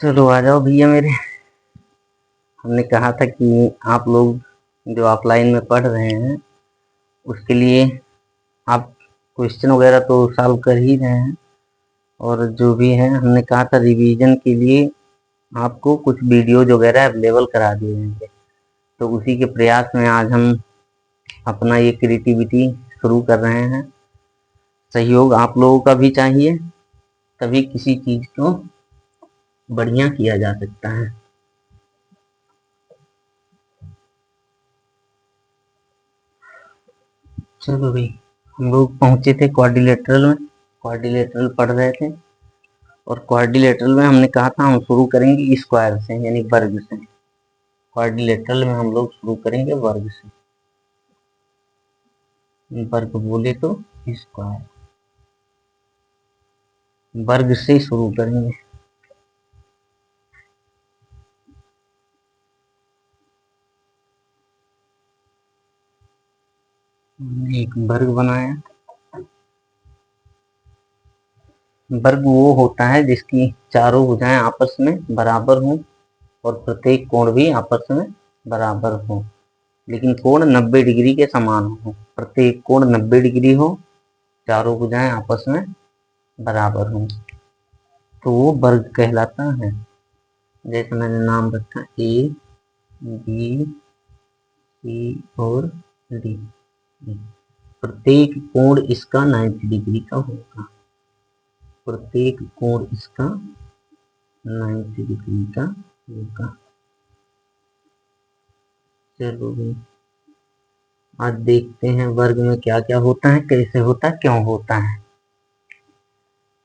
चलो आ जाओ भैया मेरे। हमने कहा था कि आप लोग जो ऑफलाइन में पढ़ रहे हैं उसके लिए आप क्वेश्चन वगैरह तो सॉल्व कर ही रहे हैं, और जो भी है हमने कहा था रिवीजन के लिए आपको कुछ वीडियोज वगैरह अवेलेबल करा दिए जाएंगे। तो उसी के प्रयास में आज हम अपना ये क्रिएटिविटी शुरू कर रहे हैं। सहयोग आप लोगों का भी चाहिए, तभी किसी चीज को बढ़िया किया जा सकता है। चलो भाई, हम लोग पहुंचे थे क्वाड्रिलेटरल में, क्वाड्रिलेटरल पढ़ रहे थे, और क्वाड्रिलेटरल में हमने कहा था हम शुरू करेंगे स्क्वायर से, यानी वर्ग से। क्वाड्रिलेटरल में हम लोग शुरू करेंगे वर्ग से। वर्ग बोले तो स्क्वायर, वर्ग से शुरू करेंगे। एक वर्ग बनाया। वर्ग वो होता है जिसकी चारों भुजाएं आपस में बराबर हों और प्रत्येक कोण भी आपस में बराबर हो, लेकिन कोण 90 डिग्री के समान हो। प्रत्येक कोण 90 डिग्री हो, चारों भुजाएं आपस में बराबर हो, तो वो वर्ग कहलाता है। जैसे मैंने नाम रखा ए बी सी और डी। प्रत्येक कोण इसका 90 डिग्री का होगा, प्रत्येक कोण इसका 90 डिग्री का होगा। चलो भाई, आज देखते हैं वर्ग में क्या क्या होता है, कैसे होता है, क्यों होता है।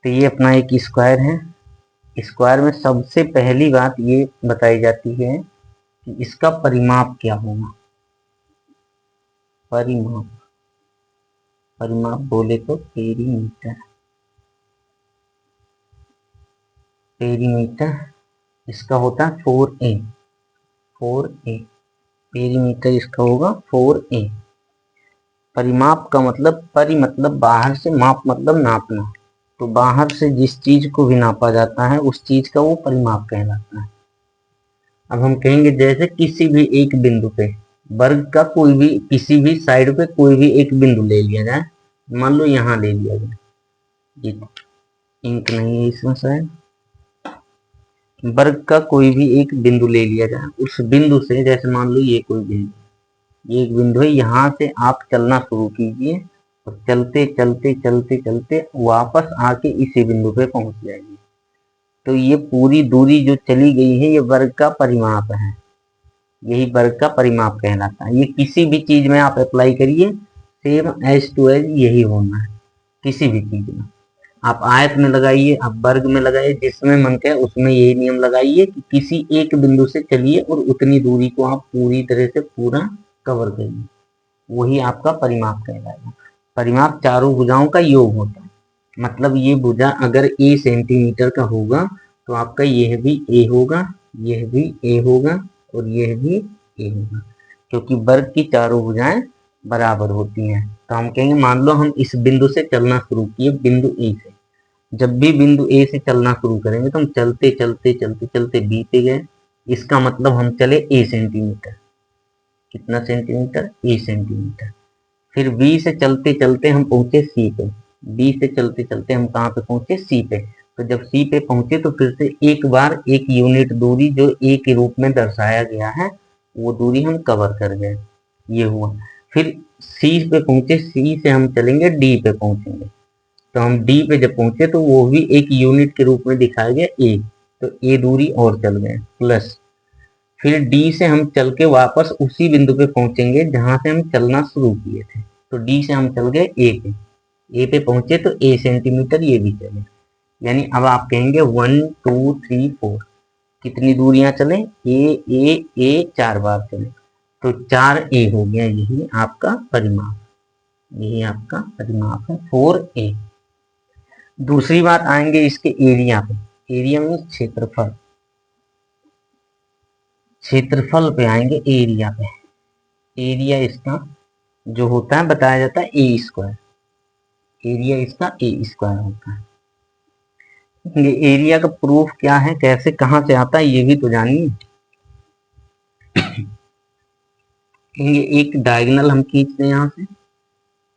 तो ये अपना एक स्क्वायर है। स्क्वायर में सबसे पहली बात ये बताई जाती है कि इसका परिमाप क्या होगा। परिमाप, परिमाप बोले तो पेरीमीटर। पेरीमीटर इसका होता है 4a। 4a पेरीमीटर इसका होगा 4a। परिमाप का मतलब, परि मतलब बाहर से, माप मतलब नापना। तो बाहर से जिस चीज को भी नापा जाता है उस चीज का वो परिमाप कहलाता है। अब हम कहेंगे जैसे किसी भी एक बिंदु पे, वर्ग का कोई भी किसी भी साइड पे कोई भी एक बिंदु ले लिया जाए, मान लो यहाँ ले लिया जाए, ये इंक नहीं है इसमें शायद। वर्ग का कोई भी एक बिंदु ले लिया जाए, उस बिंदु से, जैसे मान लो ये कोई बिंदु, ये एक बिंदु है, यहाँ से आप चलना शुरू कीजिए और चलते चलते चलते चलते वापस आके इसी बिंदु पे पहुंच जाएंगे। तो ये पूरी दूरी जो चली गई है ये वर्ग का परिमाप है, यही वर्ग का परिमाप कहलाता है। ये किसी भी चीज में आप अप्लाई करिए, सेम एज टू एज यही होना है। किसी भी चीज में आप आयत में लगाइए, आप वर्ग में लगाइए, जिसमें मन करे उसमें यही नियम लगाइए कि किसी एक बिंदु से चलिए और उतनी दूरी को आप पूरी तरह से पूरा कवर करिए, वही आपका परिमाप कहलाएगा। परिमाप चारों भुजाओं का योग होता है। मतलब ये भुजा अगर a सेंटीमीटर का होगा तो आपका यह भी a होगा, यह भी a होगा और यह भी a होगा, क्योंकि वर्ग की चारों भुजाएं बराबर होती हैं। तो हम कहेंगे मान लो हम इस बिंदु से चलना शुरू किए, बिंदु ए से। जब भी बिंदु ए से चलना शुरू करेंगे तो हम चलते चलते चलते चलते बी पे गए, इसका मतलब हम चले a सेंटीमीटर। कितना सेंटीमीटर? a centimetre. फिर बी से चलते चलते हम पहुंचे सी पे, बी से चलते चलते हम कहाँ पे पहुंचे? सी पे। तो जब सी पे पहुंचे तो फिर से एक बार एक यूनिट दूरी जो ए के रूप में दर्शाया गया है वो दूरी हम कवर कर गए, ये हुआ। फिर सी पे पहुंचे, सी से हम चलेंगे डी पे पहुंचेंगे। तो हम डी पे जब पहुंचे तो वो भी एक यूनिट के रूप में दिखाया गया ए, तो ए दूरी और चल गए प्लस। फिर डी से हम चल के वापस उसी बिंदु पे पहुंचेंगे जहां से हम चलना शुरू किए थे। तो डी से हम चल गए ए पे, ए पे पहुंचे तो ए सेंटीमीटर ये भी चले। यानी अब आप कहेंगे 1 2 3 4, कितनी दूरियां चले? ए 4 बार चले, तो 4a हो गया। यही आपका परिमाप, यही आपका परिमाप है 4a। दूसरी बात आएंगे इसके एरिया पे। एरिया में क्षेत्रफल, क्षेत्रफल पे आएंगे, एरिया पे। एरिया इसका जो होता है बताया जाता है ए स्क्वायर। एरिया इसका ए स्क्वायर होता है। ये एरिया का प्रूफ क्या है, कैसे कहाँ से आता है, ये भी तो जानिए। ये एक डायगोनल हम खींचते हैं यहाँ से,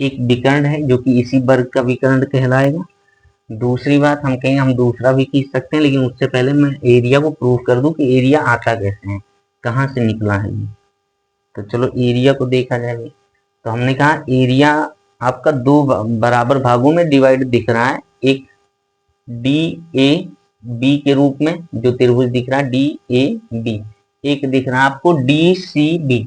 एक विकर्ण है जो कि इसी वर्ग का विकर्ण कहलाएगा। दूसरी बात हम कहेंगे, हम दूसरा भी खींच सकते हैं, लेकिन उससे पहले मैं एरिया को प्रूफ कर दूं कि एरिया आता कैसे है, कहाँ से निकला है ये। तो चलो एरिया को देखा जाए। तो हमने कहा एरिया आपका दो बराबर भागों में डिवाइड दिख रहा है, एक डी ए बी के रूप में जो त्रिभुज दिख रहा है डी ए बी, एक दिख रहा है आपको डी सी बी।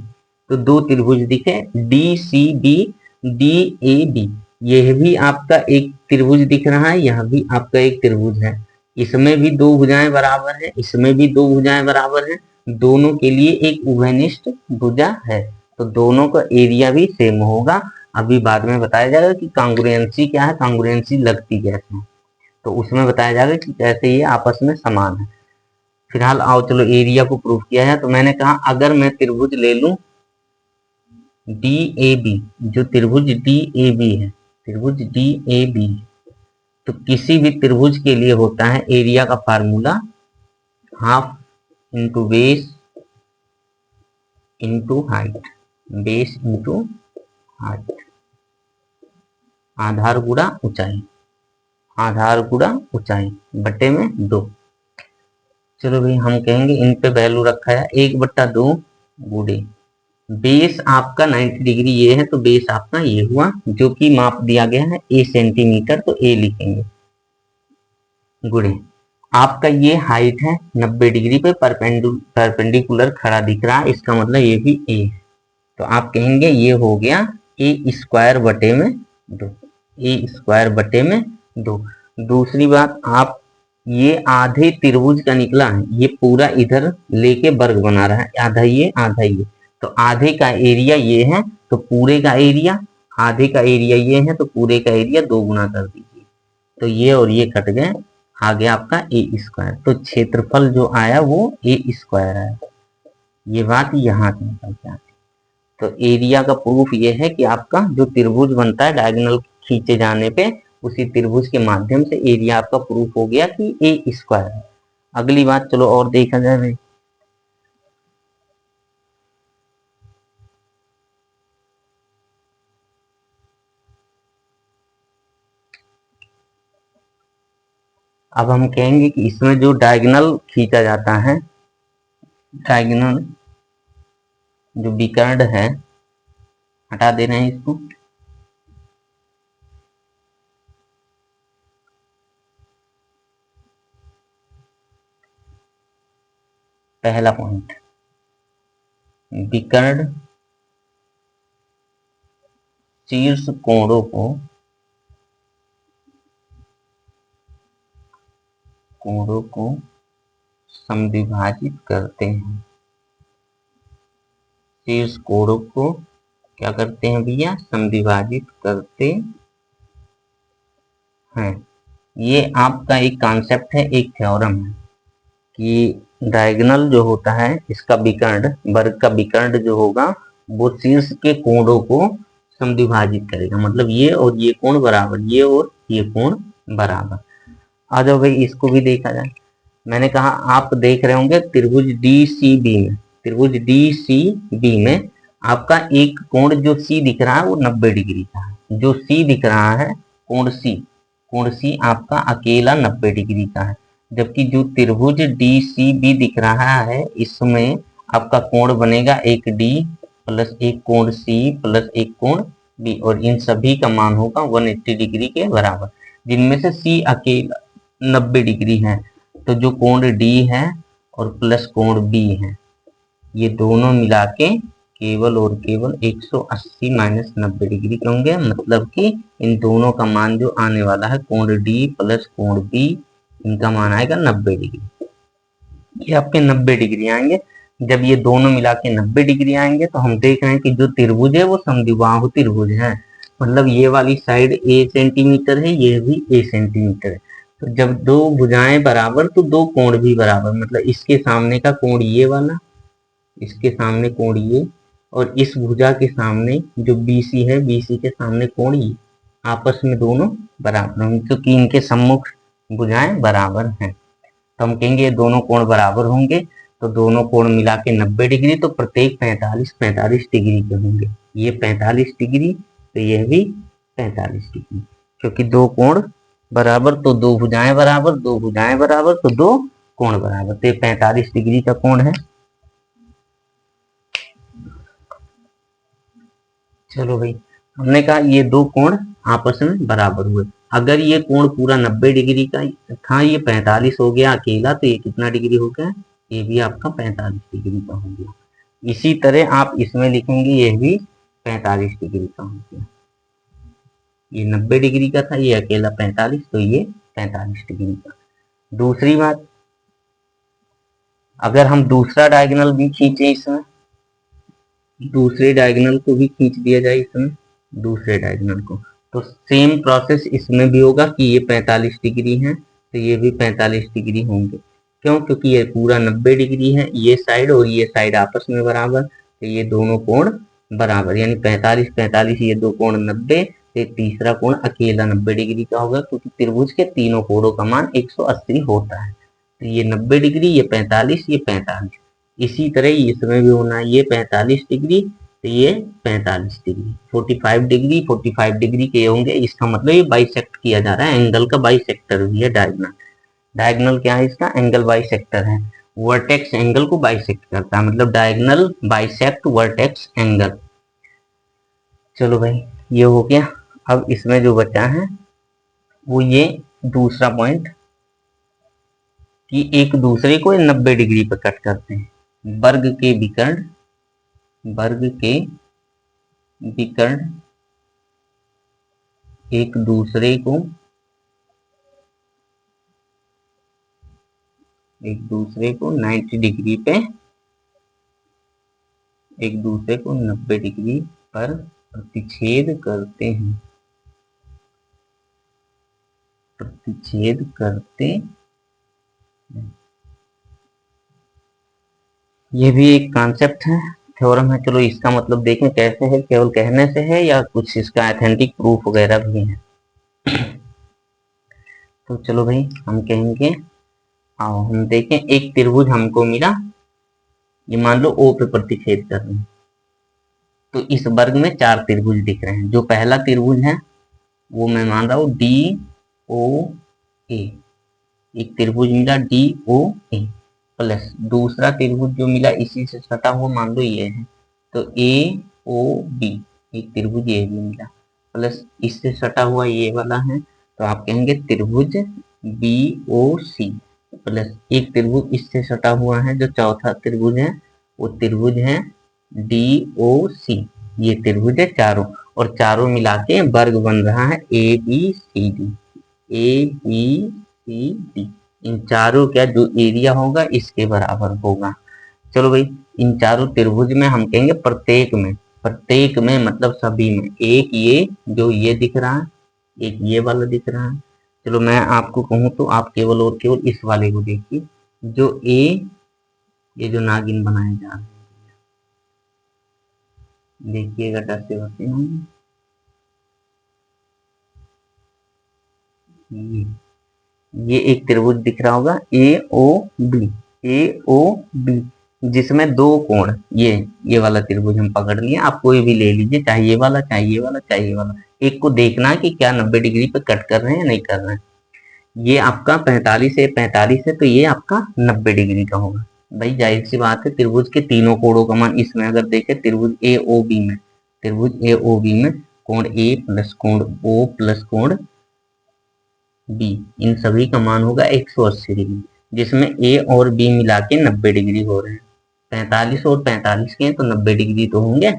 तो दो त्रिभुज दिखे D C B D A B, यह भी आपका एक त्रिभुज दिख रहा है, यह भी आपका एक त्रिभुज है। इसमें भी दो भुजाएं बराबर है, इसमें भी दो भुजाएं बराबर है, दोनों के लिए एक उभयनिष्ठ भुजा है, तो दोनों का एरिया भी सेम होगा। अभी बाद में बताया जाएगा कि कांग्रुएंसी क्या है, कांग्रुएंसी लगती कैसे है, तो उसमें बताया जाएगा कि कैसे ये आपस में समान है। फिलहाल आओ चलो एरिया को प्रूफ किया है। तो मैंने कहा अगर मैं त्रिभुज ले लूं डी ए बी, जो त्रिभुज डी ए बी है, त्रिभुज डी ए बी, तो किसी भी त्रिभुज के लिए होता है एरिया का formula half into base into height, base into height, आधार गुणा ऊंचाई, आधार गुणा ऊंचाई बटे में 2। चलो भाई हम कहेंगे इन पे वैल्यू रखा है 1/2 गुणे बेस आपका 90 डिग्री ये है, तो बेस आपका ये हुआ, जो कि माप दिया गया है ए सेंटीमीटर, तो ए लिखेंगे, गुणे आपका ये हाइट है 90 डिग्री पे परपेंडिकुलर खड़ा दिख रहा है, इसका मतलब ये भी ए है, तो आप कहेंगे ये हो गया ए स्क्वायर बटे में 2, ए स्क्वायर बटे में 2। दूसरी बात, आप ये आधे त्रिभुज का निकला है, ये पूरा इधर लेके वर्ग बना रहा है, आधा ये आधा ये, तो आधे का एरिया ये है तो पूरे का एरिया, आधे का एरिया ये है तो पूरे का एरिया 2 गुना कर दीजिए, तो ये और ये कट गए, आ गया आपका ए स्क्वायर, तो क्षेत्रफल जो आया वो ए स्क्वायर आया। ये बात यहाँ से निकल के आती। तो एरिया का प्रूफ ये है कि आपका जो त्रिभुज बनता है डायगोनल खींचे जाने पे, उसी त्रिभुज के माध्यम से एरिया आपका प्रूफ हो गया कि ए स्क्वायर है। अगली बात चलो और देखा जाए भाई। अब हम कहेंगे कि इसमें जो डायगोनल खींचा जाता है, डायगोनल जो विकर्ण है, हटा दे रहे हैं इसको, पहला पॉइंट, विकर्ण शीर्ष कोणों को समद्विभाजित करते हैं, शीर्ष कोणों को क्या करते हैं भैया, समद्विभाजित करते हैं। ये आपका एक कॉन्सेप्ट है, एक थ्योरम है कि डायगोनल जो होता है इसका विकर्ण, वर्ग का विकर्ण जो होगा वो शीर्ष के कोणों को समद्विभाजित करेगा, मतलब ये और ये कोण बराबर, ये और ये कोण बराबर। आ जाओ भाई इसको भी देखा जाए। मैंने कहा आप देख रहे होंगे त्रिभुज डी सी बी में, त्रिभुज डी सी बी में आपका एक कोण जो सी दिख रहा है वो 90 डिग्री का है, जो सी दिख रहा है कोण सी आपका अकेला 90 डिग्री का है, जबकि जो त्रिभुज डी सी बी दिख रहा है इसमें आपका कोण बनेगा एक डी प्लस एक कोण सी प्लस एक कोण बी, और इन सभी का मान होगा 180 डिग्री के बराबर, जिनमें से सी अकेला 90 डिग्री है, तो जो कोण डी है और प्लस कोण बी है, ये दोनों मिला के केवल और केवल 180 माइनस 90 डिग्री के होंगे, मतलब कि इन दोनों का मान जो आने वाला है कोण डी प्लस कोण बी, इनका मान आएगा 90 डिग्री, ये आपके 90 डिग्री आएंगे। जब ये दोनों मिला के 90 डिग्री आएंगे तो हम देख रहे हैं कि जो त्रिभुज है वो समद्विबाहु त्रिभुज है, मतलब ये वाली साइड ए सेंटीमीटर है, ये भी ए सेंटीमीटर है, तो जब दो भुजाएं बराबर तो दो कोण भी बराबर, मतलब इसके सामने का कोण ये वाला, इसके सामने कोण ये, और इस भुजा के सामने जो BC है, BC के सामने कोण ये, आपस में दोनों बराबर होंगे, क्योंकि इनके सम्मुख भुजाएं बराबर हैं। तो हम कहेंगे ये दोनों कोण बराबर होंगे, तो दोनों कोण मिला के 90 डिग्री, तो प्रत्येक 45 डिग्री के होंगे। ये 45 डिग्री, तो यह भी 45 डिग्री, क्योंकि दो कोण बराबर तो दो भुजाएं बराबर, दो भुजाएं बराबर तो दो कोण बराबर, तो 45 डिग्री का कोण है। चलो भाई, हमने कहा ये दो कोण आपस में बराबर हुए। अगर ये कोण पूरा 90 डिग्री का था, ये 45 हो गया अकेला, तो ये कितना डिग्री हो गया, ये भी आपका 45 डिग्री का हो गया। इसी तरह आप इसमें लिखेंगे, ये भी 45 डिग्री का हो गया। ये 90 डिग्री का था, ये अकेला 45, तो ये 45 डिग्री का। दूसरी बात, अगर हम दूसरा डायगोनल भी खींचे इसमें, दूसरे डायगोनल को भी खींच दिया जाए इसमें, दूसरे डायगोनल को, तो सेम प्रोसेस इसमें भी होगा कि ये 45 डिग्री है, तो ये भी 45 डिग्री होंगे। क्यों? क्योंकि ये पूरा 90 डिग्री है, ये साइड और ये साइड आपस में बराबर, तो ये दोनों कोण बराबर, यानी 45 45, ये दो कोण 90, तो तीसरा कोण अकेला 90 डिग्री का होगा, क्योंकि त्रिभुज के तीनों कोणों का मान 180 होता है। तो ये 90 डिग्री, ये 45, ये 45। इसी तरह इसमें भी होना है, ये 45 डिग्री, तो ये 45 डिग्री, 45 डिग्री 45 डिग्री के होंगे। इसका मतलब ये बाइसेक्ट किया जा रहा है, एंगल का बाइसेक्टर भी है डायगोनल। डायगोनल क्या है इसका? एंगल बाइसेक्टर है। वर्टेक्स एंगल को बाइसेक्ट करता है, मतलब डायगोनल बाइसेक्ट वर्टेक्स एंगल। चलो भाई, ये हो गया। अब इसमें जो बचा है वो ये दूसरा पॉइंट, कि एक दूसरे को 90 डिग्री पर कट करते हैं। वर्ग के विकर्ण, वर्ग के विकर्ण एक दूसरे को 90 डिग्री पे, एक दूसरे को 90 डिग्री पर प्रतिच्छेद करते हैं, प्रतिच्छेद करते हैं। ये भी एक कॉन्सेप्ट है, थ्योरम है। चलो इसका मतलब देखें कैसे है, केवल कहने से है या कुछ इसका ऑथेंटिक प्रूफ वगैरह भी है। तो चलो भाई, हम कहेंगे, आओ हम देखें, एक त्रिभुज हमको मिला, ये मान लो O पे प्रतिच्छेद कर रहे हैं, तो इस वर्ग में 4 त्रिभुज दिख रहे हैं। जो पहला त्रिभुज है वो मैं मान रहा हूँ DOA, एक त्रिभुज मिला DOA, प्लस दूसरा त्रिभुज जो मिला इसी से सटा हुआ, मान लो ये है, तो AOB, एक त्रिभुज ये भी मिला, प्लस इससे सटा हुआ ये वाला है, तो आप कहेंगे त्रिभुज BOC, प्लस एक त्रिभुज इससे सटा हुआ है, जो चौथा त्रिभुज है वो त्रिभुज है DOC। ये त्रिभुज है चारों, और चारों मिला के वर्ग बन रहा है ABCD। ABCD, इन चारों का जो एरिया होगा इसके बराबर होगा। चलो भाई, इन चारों त्रिभुज में हम कहेंगे प्रत्येक में, प्रत्येक में मतलब सभी में, एक ये जो ये दिख रहा है, एक ये वाला दिख रहा है। चलो मैं आपको कहूँ तो आप केवल और केवल इस वाले को देखिए, जो ये जो नागिन बनाए जा रहे हैं, देखिएगा डरते होते हैं, ये एक त्रिभुज दिख रहा होगा AOB, AOB, जिसमें दो कोण, ये वाला त्रिभुज हम पकड़ लिए, आप कोई भी ले लीजिए, चाहे ये वाला, चाहे ये वाला, चाहे ये वाला, एक को देखना है कि क्या 90 डिग्री पे कट कर रहे हैं या नहीं कर रहे हैं। ये आपका 45 है, 45 है, तो ये आपका 90 डिग्री का होगा। भाई जाहिर सी बात है, त्रिभुज के तीनों कोणों का मान इसमें अगर देखें, त्रिभुज AOB में, त्रिभुज AOB में कोण A प्लस कोण O प्लस कोण B, इन सभी का मान होगा 180 डिग्री, जिसमें A और B मिला के 90 डिग्री हो रहे हैं। 45 और 45 के हैं, तो 90 डिग्री तो होंगे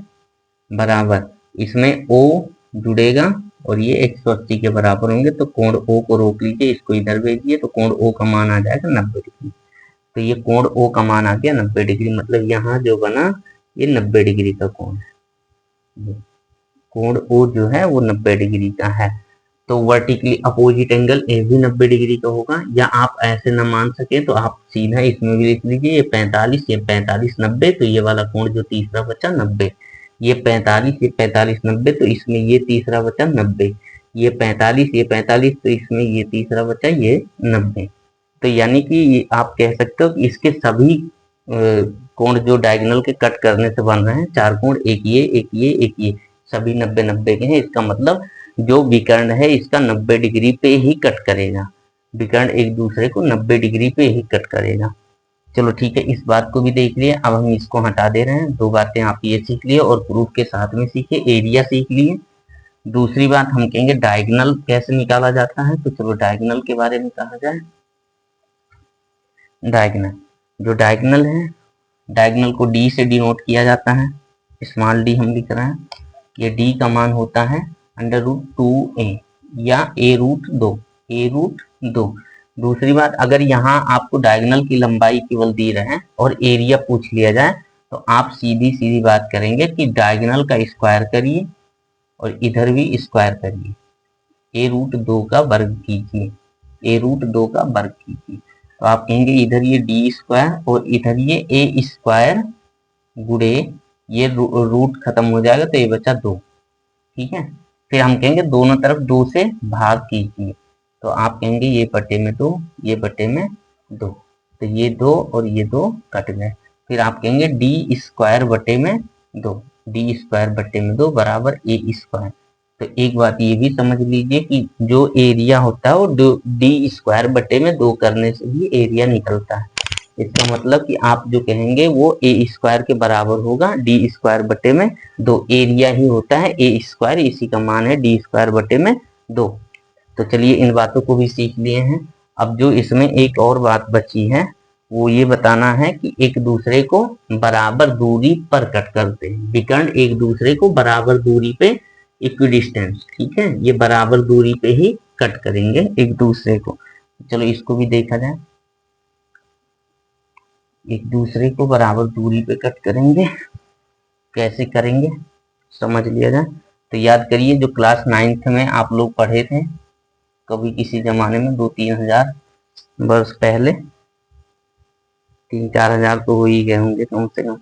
बराबर। इसमें O जुड़ेगा और ये 180 के बराबर होंगे, तो कोण O को रोक लीजिए, इसको इधर भेजिए, तो कोण O का मान आ जाएगा 90 डिग्री। तो ये कोण O का मान आ गया 90 डिग्री, मतलब यहाँ जो बना ये 90 डिग्री का कोण है। कोण O जो है वो 90 डिग्री का है। तो वर्टिकली अपोजिट एंगल ए भी 90 डिग्री का होगा, या आप ऐसे न मान सके तो आप सीधा इसमें भी लिख लीजिए, ये 45, ये 45 90, तो ये वाला कोण जो तीसरा बचा 90, ये 45, ये 45 90, तो इसमें ये तीसरा बचा 90, ये 45, ये 45, तो इसमें ये तीसरा बचा, ये 90। तो यानी कि आप कह सकते हो कि इसके सभी कोण जो डायगोनल के कट करने से बन रहे हैं, 4 कोण, एक ये, एक ये, एक ये, सभी 90-90 के हैं। इसका मतलब जो विकर्ण है इसका 90 डिग्री पे ही कट करेगा, विकर्ण एक दूसरे को 90 डिग्री पे ही कट करेगा। चलो ठीक है, इस बात को भी देख लिए। अब हम इसको हटा दे रहे हैं। 2 बातें आप ये सीख लिए और प्रूफ के साथ में सीखे, एरिया सीख लिए। दूसरी बात हम कहेंगे डायगोनल कैसे निकाला जाता है। तो चलो डायगोनल के बारे में कहा जाए। डायगोनल, जो डायगोनल है, डायगोनल को डी से डिनोट किया जाता है, स्मॉल डी हम लिख रहे हैं। ये डी का मान होता है √2a या a√2, a√2। दूसरी बात, अगर यहाँ आपको डायगोनल की लंबाई केवल दी रहे और एरिया पूछ लिया जाए तो आप सीधी सीधी बात करेंगे कि डायगोनल का स्क्वायर करिए और इधर भी स्क्वायर करिए, a√2 का वर्ग कीजिए, a√2 का वर्ग कीजिए। तो आप कहेंगे इधर ये डी स्क्वायर और इधर ये ए स्क्वायर गुड़े ये रूट खत्म हो जाएगा तो ये बचा 2। ठीक है, फिर हम कहेंगे दोनों तरफ 2 से भाग कीजिए, तो आप कहेंगे ये बटे में 2, ये बटे में 2, तो ये 2 और ये 2 कट गए। फिर आप कहेंगे डी स्क्वायर बटे में 2, डी स्क्वायर बटे में 2 बराबर ए स्क्वायर। तो एक बात ये भी समझ लीजिए कि जो एरिया होता है वो डी स्क्वायर बटे में 2 करने से भी एरिया निकलता है। इसका मतलब कि आप जो कहेंगे वो ए स्क्वायर के बराबर होगा डी स्क्वायर बटे में 2। एरिया ही होता है ए स्क्वायर, इसी का मान है डी स्क्वायर बटे में 2। तो चलिए इन बातों को भी सीख लिए हैं। अब जो इसमें एक और बात बची है वो ये बताना है कि एक दूसरे को बराबर दूरी पर कट करते हैं, विकर्ण एक दूसरे को बराबर दूरी पे, इक्विडिस्टेंस, ठीक है, ये बराबर दूरी पे ही कट करेंगे एक दूसरे को। चलो इसको भी देखा जाए, एक दूसरे को बराबर दूरी पे कट करेंगे, कैसे करेंगे समझ लिया जाए। तो याद करिए जो क्लास 9th में आप लोग पढ़े थे कभी किसी जमाने में, 2-3 हजार वर्ष पहले, 3-4 हजार तो हो ही गए होंगे कम से कम।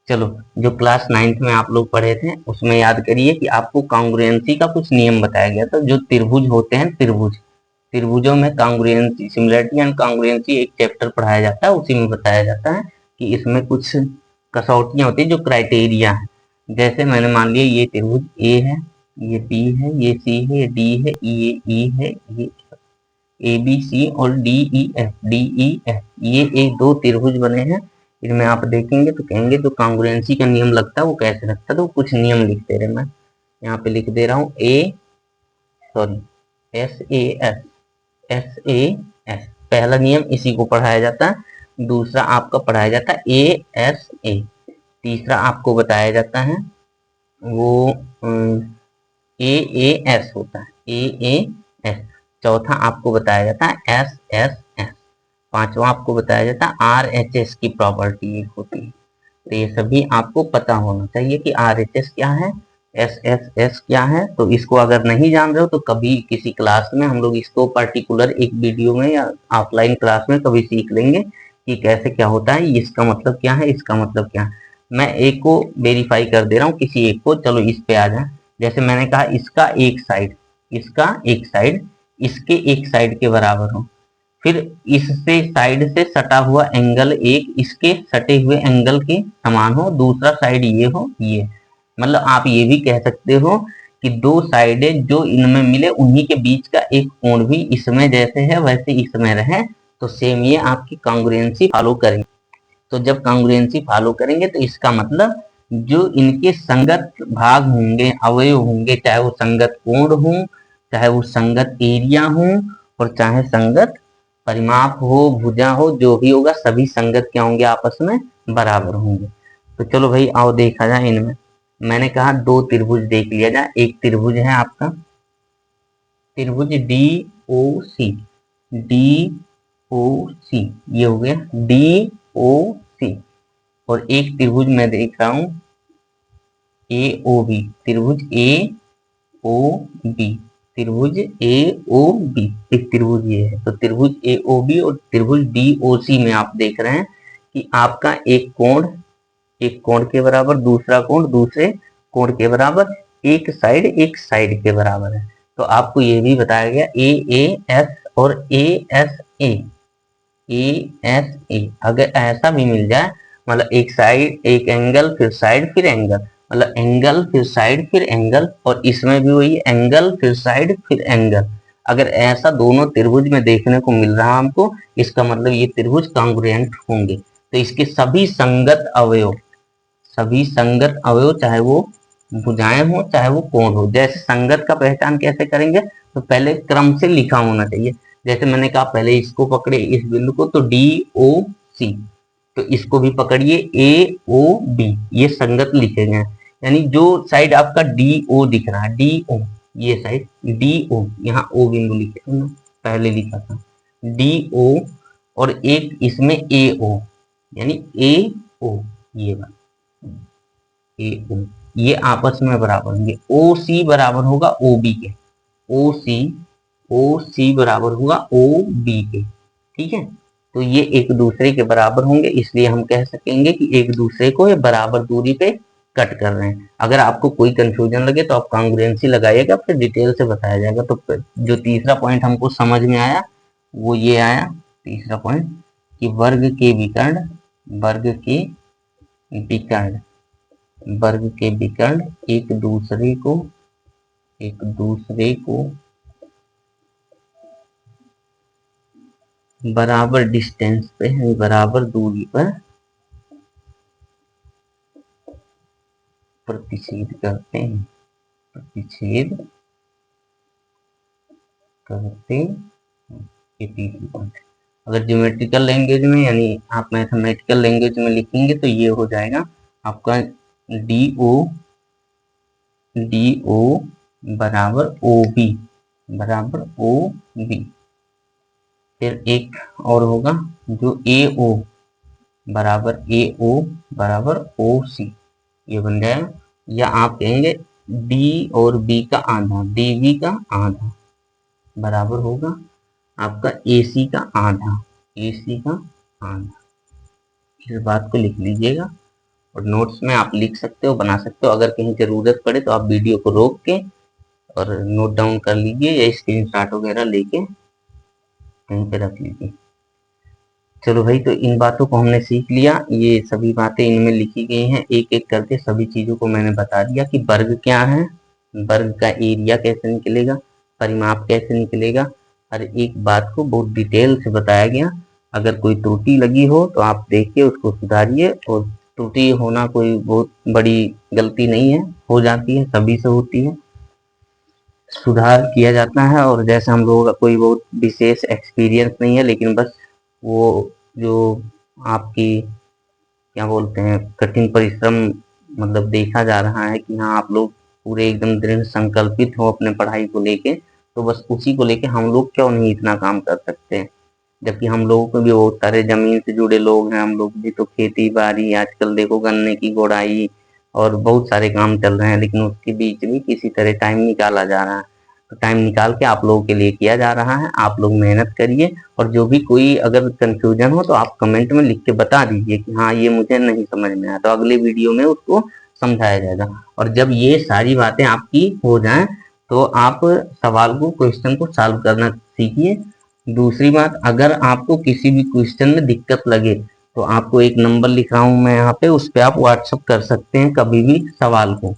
चलो जो क्लास 9th में आप लोग पढ़े थे उसमें याद करिए कि आपको कांग्रुएंसी का कुछ नियम बताया गया था। जो त्रिभुज होते हैं, त्रिभुजों में कांग्रुएंसी, सिमिलरिटी एंड कांग्रुएंसी एक चैप्टर पढ़ाया जाता है, उसी में बताया जाता है कि इसमें कुछ कसौटियां होती है, जो क्राइटेरिया है। जैसे मैंने मान लिया ये त्रिभुज ए है, ये बी है, ये सी है, ये डी है, ये ई है, ये ए बी सी और डी ई एफ, ये एक 2 त्रिभुज बने हैं। इनमें आप देखेंगे तो कहेंगे जो कांग्रुएंसी का नियम लगता है वो कैसे लगता है। तो कुछ नियम लिख दे रहे, मैं यहाँ पे लिख दे रहा हूँ SAS, पहला नियम इसी को पढ़ाया जाता है। दूसरा आपका पढ़ाया जाता है ASA, तीसरा आपको बताया जाता है वो AAS होता है, AAS। चौथा आपको बताया जाता है SSS। पांचवा आपको बताया जाता है RHS की प्रॉपर्टी एक होती है। तो ये सभी आपको पता होना चाहिए कि RHS क्या है, SSS क्या है। तो इसको अगर नहीं जान रहे हो तो कभी किसी क्लास में हम लोग इसको पर्टिकुलर एक वीडियो में या ऑफलाइन क्लास में कभी सीख लेंगे कि कैसे क्या होता है, इसका मतलब क्या है, इसका मतलब क्या है। मैं एक को वेरीफाई कर दे रहा हूँ, किसी एक को। चलो इस पे आ जाए। जैसे मैंने कहा इसका एक साइड इसके एक साइड के बराबर हो, फिर इससे साइड से सटा हुआ एंगल एक इसके सटे हुए एंगल के समान हो, दूसरा साइड ये हो, ये मतलब आप ये भी कह सकते हो कि 2 साइडें जो इनमें मिले उन्हीं के बीच का एक कोण भी इसमें जैसे है वैसे इसमें रहे, तो सेम ये आपकी कांग्रुएंसी फॉलो करेंगे। तो जब कांग्रुएंसी फॉलो करेंगे तो इसका मतलब जो इनके संगत भाग होंगे, अवयव होंगे, चाहे वो संगत कोण हो, चाहे वो संगत एरिया हो और चाहे संगत परिमाप हो, भुजा हो, जो भी होगा सभी संगत क्या होंगे, आपस में बराबर होंगे। तो चलो भाई आओ देखा जाए इनमें। मैंने कहा 2 त्रिभुज देख लिया जाए। एक त्रिभुज है आपका त्रिभुज DOC, ये हो गया DOC। और एक त्रिभुज मैं देख रहा हूं AOB, त्रिभुज AOB, एक त्रिभुज ये है। तो त्रिभुज AOB और त्रिभुज DOC में आप देख रहे हैं कि आपका एक कोण के बराबर, दूसरा कोण दूसरे कोण के बराबर, एक साइड के बराबर है। तो आपको ये भी बताया गया AAS और ASA, अगर ऐसा भी मिल जाए, मतलब एक साइड एक एंगल फिर साइड फिर एंगल, मतलब एंगल फिर साइड फिर एंगल, और इसमें भी वही एंगल फिर साइड फिर एंगल, अगर ऐसा दोनों त्रिभुज में देखने को मिल रहा हमको, इसका मतलब ये त्रिभुज कांग्रुएंट होंगे। तो इसके सभी संगत अवयव चाहे वो भुजाएं हो चाहे वो कोण हो, जैसे संगत का पहचान कैसे करेंगे, तो पहले क्रम से लिखा होना चाहिए। जैसे मैंने कहा पहले इसको पकड़े इस बिंदु को, तो DOC, तो इसको भी पकड़िए AOB, ये संगत लिखे गए। यानी जो साइड आपका DO दिख रहा है, DO, ये साइड DO, यहाँ O बिंदु लिखे थे ना, पहले लिखा था DO, और एक इसमें AO, यानी AO, ये बात AO, ये आपस में बराबर होंगे। OC बराबर होगा OB के, OC बराबर होगा OB के, ठीक है। तो ये एक दूसरे के बराबर होंगे, इसलिए हम कह सकेंगे कि एक दूसरे को ये बराबर दूरी पे कट कर रहे हैं। अगर आपको कोई कंफ्यूजन लगे तो आप कांग्रुएंसी लगाइएगा, फिर डिटेल से बताया जाएगा। तो जो तीसरा पॉइंट हमको समझ में आया वो ये आया, तीसरा पॉइंट, कि वर्ग के विकर्ण एक दूसरे को बराबर डिस्टेंस पे, बराबर दूरी पर प्रतिच्छेद करते हैं, ये तीसरी पॉइंट। अगर ज्योमेट्रिकल लैंग्वेज में, यानी आप मैथमेटिकल लैंग्वेज में लिखेंगे तो ये हो जाएगा आपका DO बराबर OB, फिर एक और होगा जो AO बराबर OC, ये बन जाएगा। या आप कहेंगे D और B का आधा, DB का आधा बराबर होगा आपका AC का आधा, इस बात को लिख लीजिएगा, और नोट्स में आप लिख सकते हो, बना सकते हो। अगर कहीं जरूरत पड़े तो आप वीडियो को रोक के और नोट डाउन कर लीजिए, या स्क्रीनशॉट वगैरह लेके कहीं पे रख लीजिए। चलो भाई, तो इन बातों को हमने सीख लिया, ये सभी बातें इनमें लिखी गई हैं, एक एक करके सभी चीजों को मैंने बता दिया कि वर्ग क्या है, वर्ग का एरिया कैसे निकलेगा, परिमाप कैसे निकलेगा, हर एक बात को बहुत डिटेल से बताया गया। अगर कोई त्रुटि लगी हो तो आप देखिए, उसको सुधारिए, और त्रुटि होना कोई बहुत बड़ी गलती नहीं है, हो जाती है, सभी से होती है, सुधार किया जाता है। और जैसे हम लोगों का कोई बहुत विशेष एक्सपीरियंस नहीं है, लेकिन बस वो जो आपकी क्या बोलते हैं कठिन परिश्रम, मतलब देखा जा रहा है कि हाँ आप लोग पूरे एकदम दृढ़ संकल्पित हो अपने पढ़ाई को लेके, तो बस उसी को लेके हम लोग क्यों नहीं इतना काम कर सकते हैं। जबकि हम लोगों को भी बहुत सारे जमीन से जुड़े लोग हैं, हम लोग भी तो खेती बाड़ी, आजकल देखो गन्ने की गोड़ाई और बहुत सारे काम चल रहे हैं, लेकिन उसके बीच भी किसी तरह टाइम निकाला जा रहा है। तो टाइम निकाल के आप लोगों के लिए किया जा रहा है, आप लोग मेहनत करिए। और जो भी कोई अगर कंफ्यूजन हो तो आप कमेंट में लिख के बता दीजिए कि हाँ ये मुझे नहीं समझ में आया, तो अगले वीडियो में उसको समझाया जाएगा। और जब ये सारी बातें आपकी हो जाएं तो आप सवाल को, क्वेश्चन को सॉल्व करना सीखिए। दूसरी बात, अगर आपको किसी भी क्वेश्चन में दिक्कत लगे तो आपको एक नंबर लिख रहा हूं मैं यहाँ पे, उस पर आप व्हाट्सअप कर सकते हैं कभी भी सवाल को,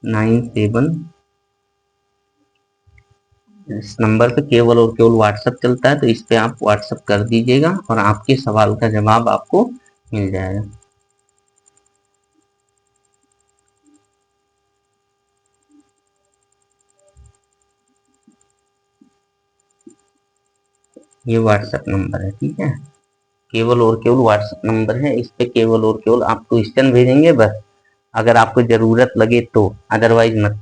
97, इस नंबर पे केवल और केवल व्हाट्सअप चलता है, तो इस पे आप व्हाट्सअप कर दीजिएगा और आपके सवाल का जवाब आपको मिल जाएगा। ये व्हाट्सएप नंबर है, ठीक है, केवल और केवल व्हाट्सएप नंबर है, इस पे केवल और केवल आप क्वेश्चन भेजेंगे बस, अगर आपको जरूरत लगे तो, अदरवाइज मत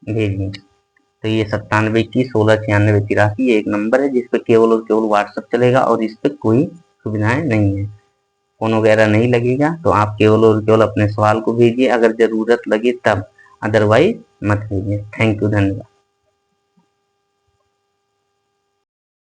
भेजिए। तो ये 9721169683 एक नंबर है जिस पे केवल और केवल व्हाट्सएप चलेगा, और इस पे कोई सुविधाएं नहीं है, फोन वगैरह नहीं लगेगा। तो आप केवल और केवल अपने सवाल को भेजिए अगर जरूरत लगे तब, अदरवाइज मत भेजिए। थैंक यू, धन्यवाद।